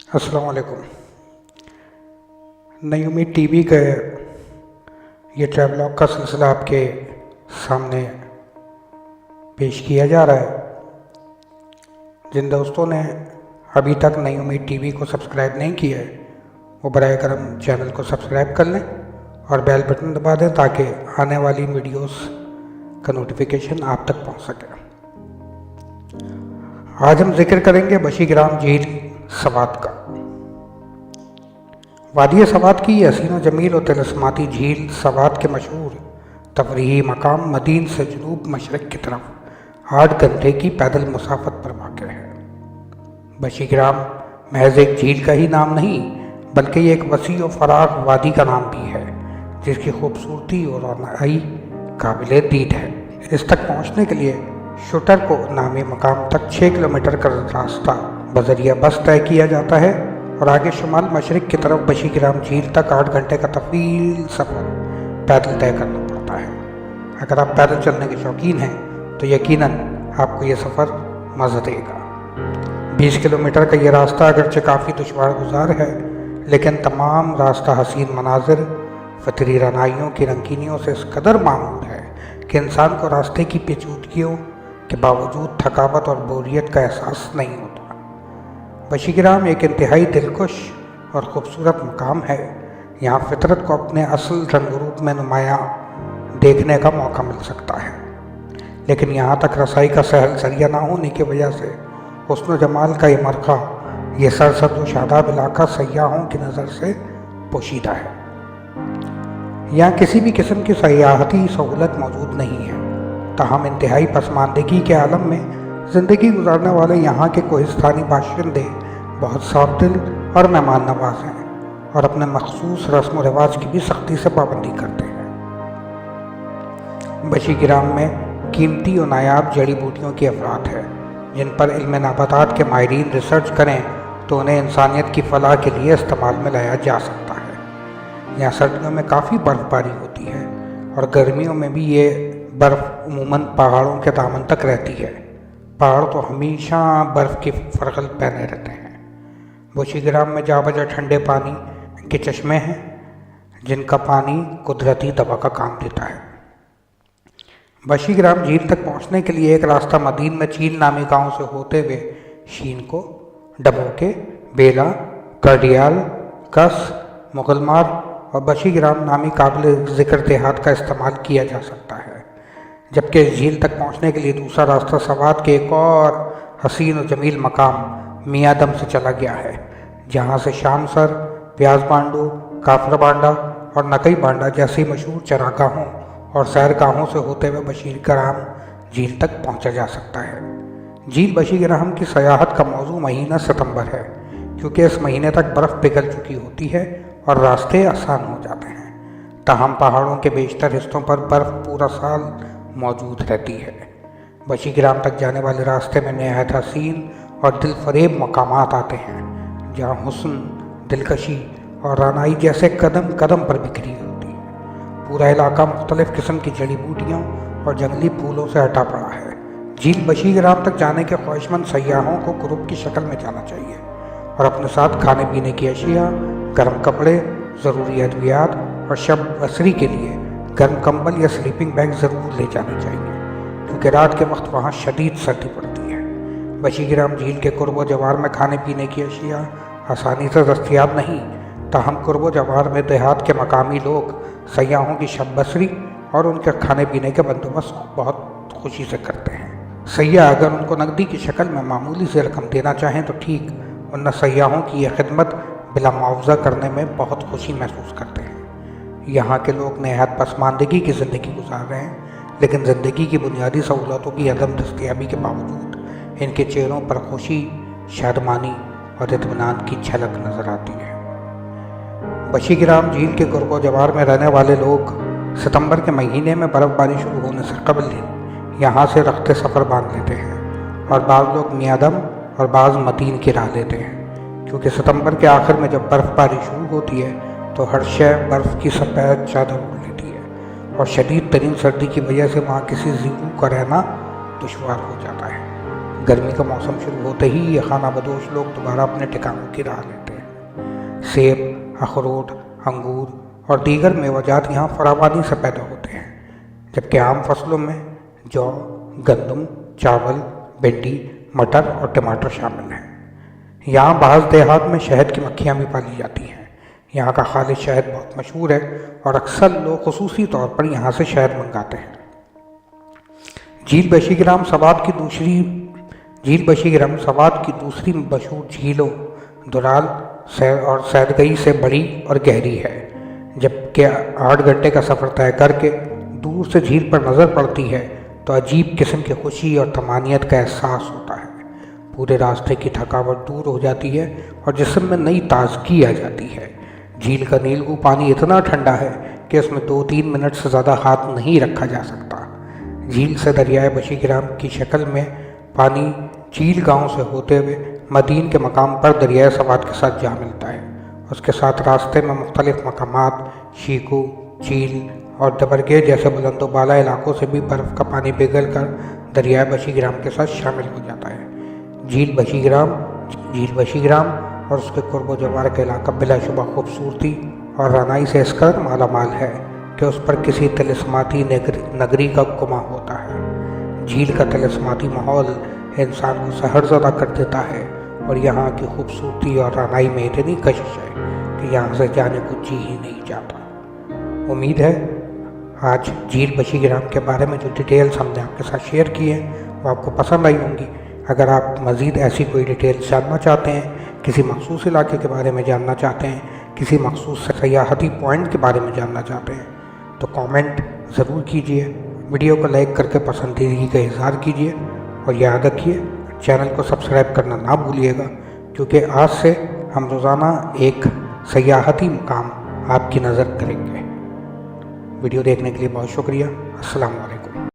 अस्सलाम वालेकुम। नई उम्मीद टीवी का ये ट्रैवलॉग का सिलसिला आपके सामने पेश किया जा रहा है। जिन दोस्तों ने अभी तक नई उम्मीद टीवी को सब्सक्राइब नहीं किया है वो बराए करम चैनल को सब्सक्राइब कर लें और बेल बटन दबा दें ताकि आने वाली वीडियोस का नोटिफिकेशन आप तक पहुंच सके। आज हम जिक्र करेंगे बशीग्राम झील सवात का। वादी सवात की हसीन व जमील और तिलस्माती झील सवात के मशहूर तफरीही मकाम मदीन से जनूब मशरक़ की तरफ 8 घंटे की पैदल मुसाफत पर वाक़ है। बशीग्राम महज एक झील का ही नाम नहीं बल्कि ये एक वसी और फराग वादी का नाम भी है जिसकी खूबसूरती और रौनई काबिल दीद है। इस तक पहुँचने के लिए शूटर को नामी मकाम तक 6 किलोमीटर का रास्ता बजरिया बस तय किया जाता है और आगे शुमाल मशरक़ की तरफ बशीग्राम झील तक 8 घंटे का तवील सफ़र पैदल तय करना पड़ता है। अगर आप पैदल चलने के शौकीन हैं तो यकीनन आपको ये सफ़र मज़ा देगा। 20 किलोमीटर का ये रास्ता अगरचे काफ़ी दुश्वार गुजार है लेकिन तमाम रास्ता हसीन मनाजिर फतरी रनाइयों की रंगीनियों से इस कदर मामूर है कि इंसान को रास्ते की पेचीदगियों के बावजूद थकावट और बोरियत का एहसास नहीं होता। बशीग्राम एक इंतहाई दिलकश और ख़ूबसूरत मकाम है। यहाँ फितरत को अपने असल रंग रूप में नुमायाँ देखने का मौका मिल सकता है, लेकिन यहाँ तक रसाई का सहल जरिया ना होने की वजह से हुस्न जमाल का ये मरखा, ये सरसब्ज़ व शादाब इलाका सयाहों की नज़र से पोशीदा है। यहाँ किसी भी किस्म की सयाहती सहूलत मौजूद नहीं है, ताहम इंतहाई पसमानदगी के आलम में ज़िंदगी गुजारने वाले यहाँ के कोहिस्तानी बाशिंदे बहुत साफ दिल और मेहमान नवाज हैं और अपने मखसूस रस्म व रिवाज की भी सख्ती से पाबंदी करते हैं। बशीग्राम में कीमती और नायाब जड़ी बूटियों की अफराद है जिन पर इल्म नबातात के माहिरीन रिसर्च करें तो उन्हें इंसानियत की फलाह के लिए इस्तेमाल में लाया जा सकता है। यहाँ सर्दियों में काफ़ी बर्फ़बारी होती है और गर्मियों में भी ये बर्फ़ उमूमन पहाड़ों के दामन तक रहती है। पहाड़ तो हमेशा बर्फ़ की फरगल पहने रहते हैं। बशीग्राम में जा बजा ठंडे पानी के चश्मे हैं जिनका पानी कुदरती दवा का काम देता है। बशीग्राम झील तक पहुंचने के लिए एक रास्ता मदीन में चील नामी गांव से होते हुए शीन को, डबोके, बेला, करडियाल, कस, मुगलमार और बशीग्राम नामी काबिल ज़िक्र देहात का इस्तेमाल किया जा सकता है, जबकि इस झील तक पहुंचने के लिए दूसरा रास्ता सवात के एक और हसीन और जमील मकाम मियादम से चला गया है, जहां से शामसर, प्याज बांडू, काफर बांडा और नकई बांडा जैसी मशहूर चरागाहों और सैरगाहों से होते हुए बशीग्राम झील तक पहुंचा जा सकता है। झील बशीग्राम की सयाहत का मौजू महीना सितंबर है क्योंकि इस महीने तक बर्फ़ पिघल चुकी होती है और रास्ते आसान हो जाते हैं। ताहम पहाड़ों के बेशतर हिस्सों पर बर्फ़ पूरा साल मौजूद रहती है। बशीग्राम तक जाने वाले रास्ते में नहायत हसीन और दिलफरेब मकामात आते हैं जहाँ हुस्न, दिलकशी और रानाई जैसे कदम कदम पर बिखरी होती है। पूरा इलाका मुख्तलिफ़ किस्म की जड़ी बूटियों और जंगली फूलों से हटा पड़ा है। झील बशीग्राम तक जाने के ख्वाहिशमंद सयाहों को ग्रुप की शक्ल में जाना चाहिए और अपने साथ खाने पीने की अशिया, गर्म कपड़े, ज़रूरी अद्वियात और शब बसरी के लिए गर्म कंबल या स्लीपिंग बैग ज़रूर ले जाने चाहिए क्योंकि रात के वक्त वहाँ शदीद सर्दी पड़ती है। बशीग्राम झील के कुर्ब जवार में खाने पीने की अशिया आसानी से दस्तयाब नहीं, ताहम कुर्ब जवार में देहात के मकामी लोग सयाहों की शब बसरी और उनके खाने पीने के बंदोबस्त बहुत खुशी से करते हैं। सयाह अगर उनको नकदी की शक्ल में मामूली से रकम देना चाहें तो ठीक, वरना सयाहों की यह खिदमत बिला मुआवजा करने में बहुत खुशी महसूस करते हैं। यहाँ के लोग नहायत पसमानदगी की ज़िंदगी गुजार रहे हैं, लेकिन ज़िंदगी की बुनियादी सहूलतों की अदम दस्तयाबी के बावजूद इनके चेहरों पर खुशी, शादमानी और इत्मीनान की झलक नज़र आती है। बशीग्राम झील के गुर्बो जवार में रहने वाले लोग सितंबर के महीने में बर्फ़बारी शुरू होने से कबल यहाँ से रखते सफ़र बांध लेते हैं और बाज़ लोग मियादम और बाज़ मदीन की राह लेते हैं क्योंकि सितंबर के आखिर में जब बर्फ़बारी शुरू होती है तो हर शय बर्फ़ की सफ़ेद चादर ओढ़ लेती है और शदीद तरीन सर्दी की वजह से वहाँ किसी ज़िंदगी का रहना दुश्वार हो जाता है। گرمی کا موسم شروع ہوتے ہی یہ خانہ بدوش لوگ دوبارہ اپنے ٹھکانوں کی راہ لیتے ہیں۔ سیب، اخروٹ، انگور اور دیگر میوجات یہاں فراوانی سے پیدا ہوتے ہیں، جبکہ عام فصلوں میں جو، گندم، چاول، بھنڈی، مٹر اور ٹماٹر شامل ہیں۔ یہاں بعض دیہات میں شہد کی مکھیاں بھی پالی جاتی ہیں۔ یہاں کا خالص شہد بہت مشہور ہے اور اکثر لوگ خصوصی طور پر یہاں سے شہد منگاتے ہیں۔ جھیل بشی گرام سوات کی دوسری مشہور جھیلوں دلال اور سیدگئی سے بڑی اور گہری ہے، جبکہ 8 گھنٹے کا سفر طے کر کے دور سے جھیل پر نظر پڑتی ہے تو عجیب قسم کی خوشی اور طمانینت کا احساس ہوتا ہے۔ پورے راستے کی تھکاوٹ دور ہو جاتی ہے اور جسم میں نئی تازگی آ جاتی ہے۔ جھیل کا نیلگوں پانی اتنا ٹھنڈا ہے کہ اس میں 2-3 منٹ سے زیادہ ہاتھ نہیں رکھا جا سکتا۔ جھیل سے دریائے بشی گرام کی شکل میں پانی چیل گاؤں سے ہوتے ہوئے مدین کے مقام پر دریائے سوات کے ساتھ جا ملتا ہے۔ اس کے ساتھ راستے میں مختلف مقامات شیکو، چیل اور دبرگے جیسے بلند و بالا علاقوں سے بھی برف کا پانی پگھل کر دریائے بشی گرام کے ساتھ شامل ہو جاتا ہے۔ جھیل بشی گرام اور اس کے قرب و جوار کا علاقہ بلا شبہ خوبصورتی اور رعنائی سے اس قدر مالا مال ہے کہ اس پر کسی طلسماتی نگری کا گما ہوتا ہے۔ جھیل کا طلسماتی ماحول انسان کو سحر زدہ کر دیتا ہے اور یہاں کی خوبصورتی اور رعنائی میں اتنی کشش ہے کہ یہاں سے جانے کو جی ہی نہیں چاہتا۔ امید ہے آج جھیل بشی گرام کے بارے میں جو ڈیٹیلز ہم نے آپ کے ساتھ شیئر کی ہیں وہ آپ کو پسند آئی ہوں گی۔ اگر آپ مزید ایسی کوئی ڈیٹیلز جاننا چاہتے ہیں، کسی مخصوص علاقے کے بارے میں جاننا چاہتے ہیں، کسی مخصوص سیاحتی پوائنٹ کے بارے میں جاننا چاہتے ہیں تو کامنٹ ضرور کیجیے، ویڈیو کو لائک کر کے پسندیدگی کا اظہار کیجیے اور یاد رکھیے چینل کو سبسکرائب کرنا نہ بھولیے گا، کیونکہ آج سے ہم روزانہ ایک سیاحتی مقام آپ کی نظر کریں گے۔ ویڈیو دیکھنے کے لیے بہت شکریہ۔ السلام علیکم۔